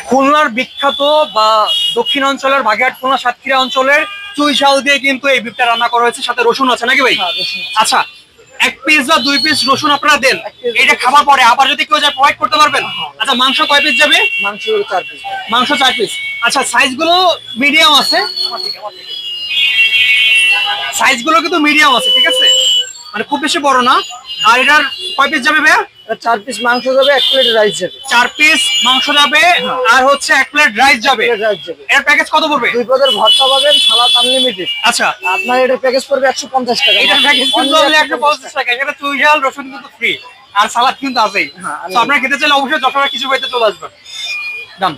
খুলনার বিখ্যাত বা দক্ষিণাঞ্চলের বাগেরহাট খুলনা সাতক্ষীরা অঞ্চলের চুই ঝাল দিয়ে কিন্তু এই বিফটা রান্না করা হয়েছে, সাথে রসুন আছে নাকি ভাই? হ্যাঁ, রসুন আছে। আচ্ছা, 1 পিস বা 2 পিস রসুন আপনারা দেন, 1 পিস এটা রসুন। খাবার পরে আবার যদি কেউ যায় প্রোভাইড করতে পারবেন? হ্যাঁ। আচ্ছা, মাংস কয় পিস যাবে? মাংস 4 পিস। মাংস 4 পিস। আচ্ছা, সাইজ গুলো মিডিয়াম আছে, সাইজ গুলো কিন্তু মিডিয়াম আছে, ঠিক আছে, মানে খুব বেশি বড় না। আর এটার কয় পিস যাবে ভাইয়া? 4 পিস মাংস যাবে, 1 প্লেট রাইস যাবে। 4 পিস মাংস যাবে, হ্যাঁ। আর হচ্ছে 1 প্লেট রাইস যাবে। প্লেট রাইস যাবে। এর প্যাকেজ কত পড়বে? 2 পদের ভর্তা পাবেন, সালাদ আনলিমিটেড। আচ্ছা, আপনার এটার প্যাকেজ পড়বে 150 টাকা। এটার প্যাকেজ কিন্তু Only হলো 150 টাকা। এখানে চুই ঝাল রসুন কিন্তু ফ্রি, আর সালাদ কিন্তু আছেই। হ্যাঁ, তো আপনারা খেতে চাইলে অবশ্যই যশোরের কিছু বাড়িতে চলে আসবেন। ডান।